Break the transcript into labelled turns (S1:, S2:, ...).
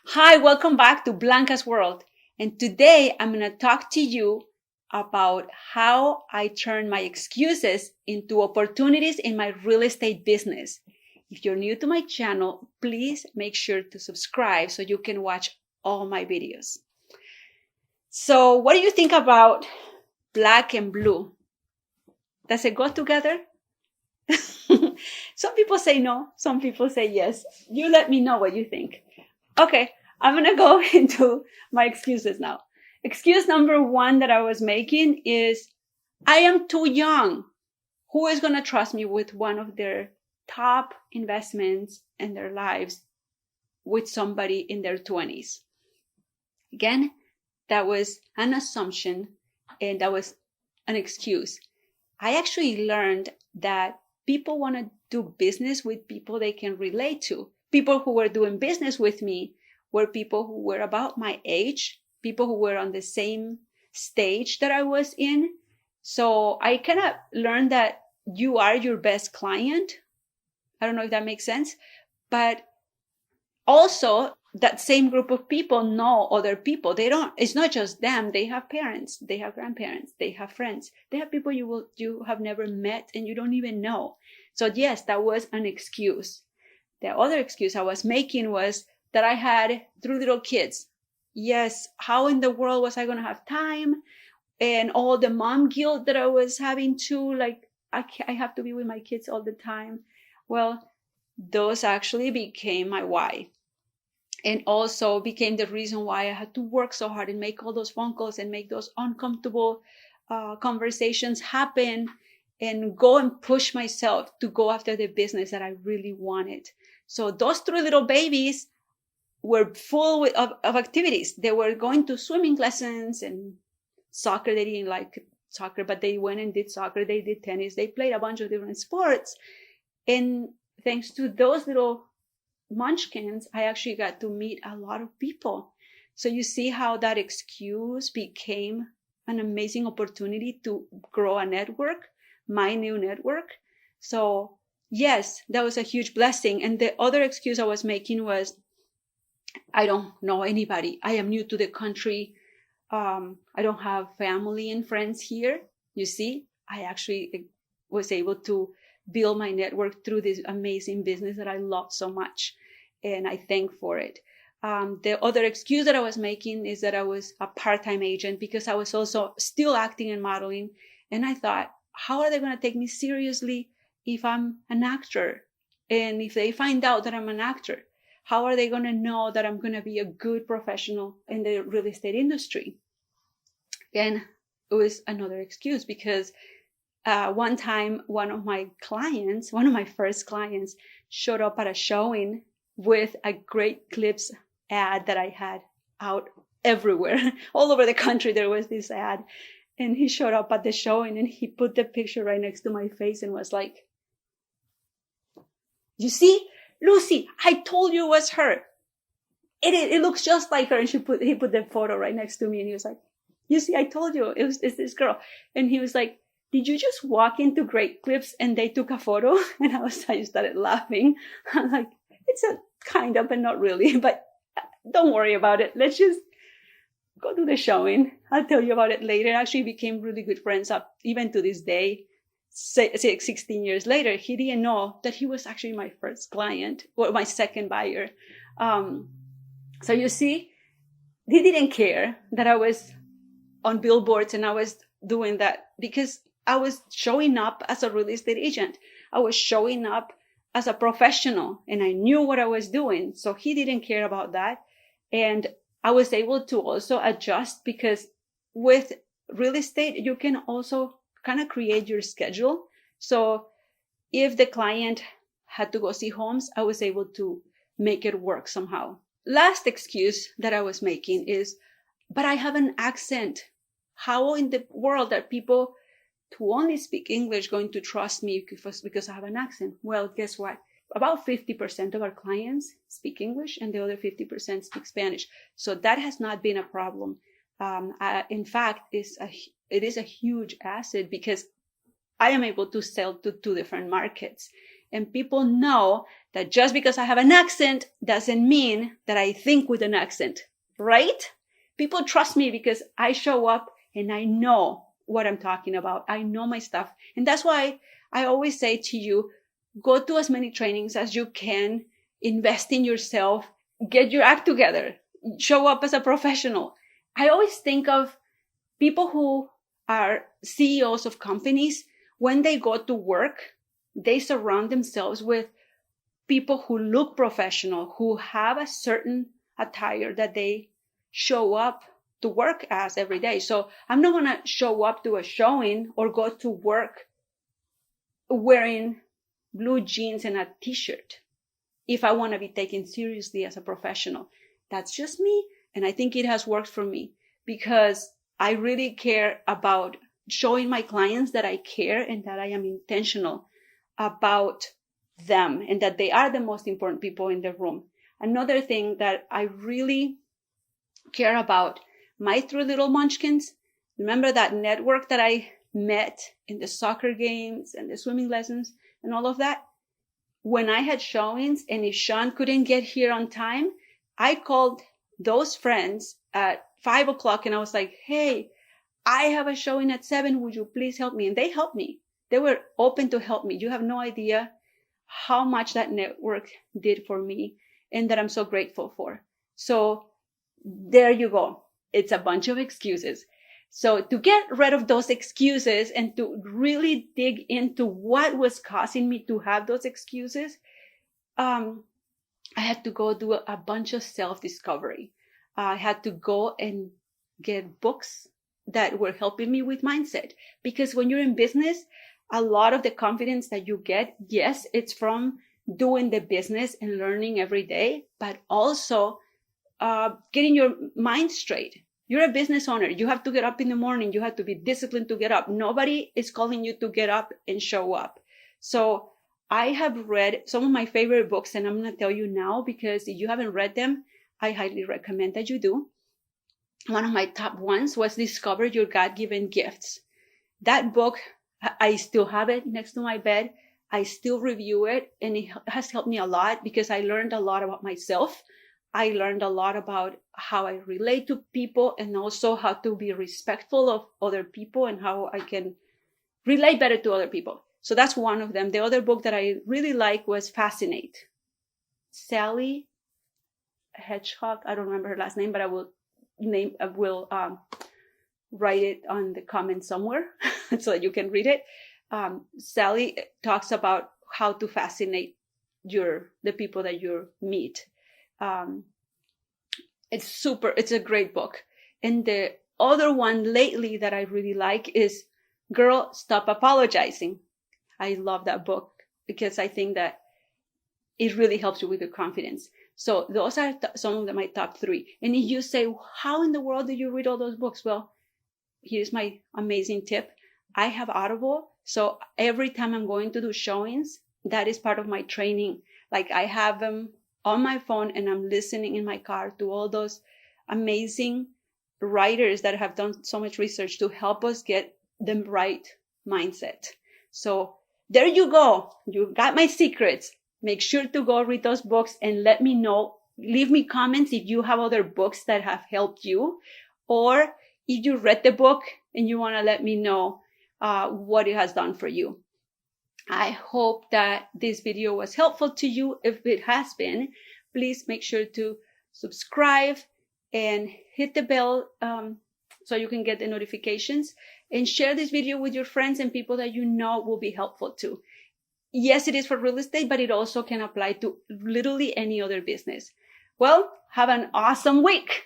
S1: Hi, welcome back to Blanca's World. And today I'm going to talk to you about how I turn my excuses into opportunities in my real estate business. If you're new to my channel, please make sure to subscribe so you can watch all my videos. So, what do you think about black and blue? Does it go together? Some people say no, some people say yes. You let me know what you think. Okay, I'm gonna go into my excuses now. Excuse number one that I was making is I am too young. Who is gonna trust me with one of their top investments in their lives with somebody in their 20s? Again, that was an assumption and that was an excuse. I actually learned that people want to do business with people they can relate to. People who were doing business with me were people who were about my age, people who were on the same stage that I was in. So I kind of learned that you are your best client. I don't know if that makes sense, but also that same group of people know other people. It's not just them. They have parents, they have grandparents, they have friends, they have people you have never met and you don't even know. So yes, that was an excuse. The other excuse I was making was that I had 3 little kids. Yes, how in the world was I going to have time? And all the mom guilt that I was having too, like I have to be with my kids all the time. Well, those actually became my why. And also became the reason why I had to work so hard and make all those phone calls and make those uncomfortable conversations happen and go and push myself to go after the business that I really wanted. So those 3 little babies were full of activities. They were going to swimming lessons and soccer. They didn't like soccer, but they went and did soccer. They did tennis. They played a bunch of different sports. And thanks to those little munchkins, I actually got to meet a lot of people. So you see how that excuse became an amazing opportunity to grow a network, my new network. So yes, that was a huge blessing. And the other excuse I was making was, I don't know anybody. I am new to the country. I don't have family and friends here. You see, I actually was able to build my network through this amazing business that I love so much. And I thank for it. The other excuse that I was making is that I was a part-time agent because I was also still acting and modeling. And I thought, how are they going to take me seriously if I'm an actor? And if they find out that I'm an actor, how are they going to know that I'm going to be a good professional in the real estate industry? And it was another excuse because one time, one of my first clients showed up at a showing with a Great Clips ad that I had out everywhere. All over the country, there was this ad. And he showed up at the showing and he put the picture right next to my face and was like, you see, Lucy, I told you it was her. It looks just like her. And he put the photo right next to me and he was like, you see, I told you it's this girl. And he was like, did you just walk into Great Clips and they took a photo? And I started laughing. I'm like, it's a kind of, but not really, but don't worry about it. Let's just go to the showing. I'll tell you about it later. Actually became really good friends up even to this day. 16 years later, he didn't know that he was actually my first client or my second buyer. So you see, he didn't care that I was on billboards and I was doing that because I was showing up as a real estate agent. I was showing up as a professional and I knew what I was doing. So he didn't care about that. And I was able to also adjust because with real estate, you can also kind of create your schedule. So if the client had to go see homes, I was able to make it work somehow. Last excuse that I was making is, but I have an accent. How in the world are people who only speak English going to trust me because I have an accent? Well, guess what? About 50% of our clients speak English and the other 50% speak Spanish. So that has not been a problem. In fact, it is a huge asset because I am able to sell to 2 different markets. And people know that just because I have an accent doesn't mean that I think with an accent, right? People trust me because I show up and I know what I'm talking about. I know my stuff. And that's why I always say to you, go to as many trainings as you can, invest in yourself, get your act together, show up as a professional. I always think of people who are CEOs of companies. When they go to work, they surround themselves with people who look professional, who have a certain attire that they show up to work as every day. So I'm not going to show up to a showing or go to work wearing blue jeans and a t-shirt if I want to be taken seriously as a professional. That's just me. And I think it has worked for me because I really care about showing my clients that I care and that I am intentional about them and that they are the most important people in the room. Another thing that I really care about, my three little munchkins, remember that network that I met in the soccer games and the swimming lessons and all of that? When I had showings and if Sean couldn't get here on time, I called those friends at 5 o'clock and I was like, hey, I have a showing at 7. Would you please help me? And they helped me. They were open to help me. You have no idea how much that network did for me and that I'm so grateful for. So there you go. It's a bunch of excuses. So to get rid of those excuses and to really dig into what was causing me to have those excuses, I had to go do a bunch of self-discovery. I had to go and get books that were helping me with mindset. Because when you're in business, a lot of the confidence that you get, yes, it's from doing the business and learning every day, but also getting your mind straight. You're a business owner. You have to get up in the morning. You have to be disciplined to get up. Nobody is calling you to get up and show up. So I have read some of my favorite books, and I'm going to tell you now because if you haven't read them, I highly recommend that you do. One of my top ones was Discover Your God-Given Gifts. That book, I still have it next to my bed. I still review it, and it has helped me a lot because I learned a lot about myself. I learned a lot about how I relate to people and also how to be respectful of other people and how I can relate better to other people. So that's one of them. The other book that I really like was Fascinate. Sally Hedgehog, I don't remember her last name, but I will write it on the comment somewhere so that you can read it. Sally talks about how to fascinate the people that you meet. It's a great book. And the other one lately that I really like is Girl, Stop Apologizing. I love that book because I think that it really helps you with your confidence. So those are some of my top 3. And if you say, how in the world did you read all those books? Well, here's my amazing tip. I have Audible. So every time I'm going to do showings, that is part of my training. Like I have them on my phone and I'm listening in my car to all those amazing writers that have done so much research to help us get the right mindset. So there you go. You got my secrets. Make sure to go read those books and let me know. Leave me comments if you have other books that have helped you, or if you read the book and you want to let me know what it has done for you. I hope that this video was helpful to you. If it has been, please make sure to subscribe and hit the bell so you can get the notifications, and share this video with your friends and people that you know will be helpful too. Yes, it is for real estate, but it also can apply to literally any other business. Well, have an awesome week.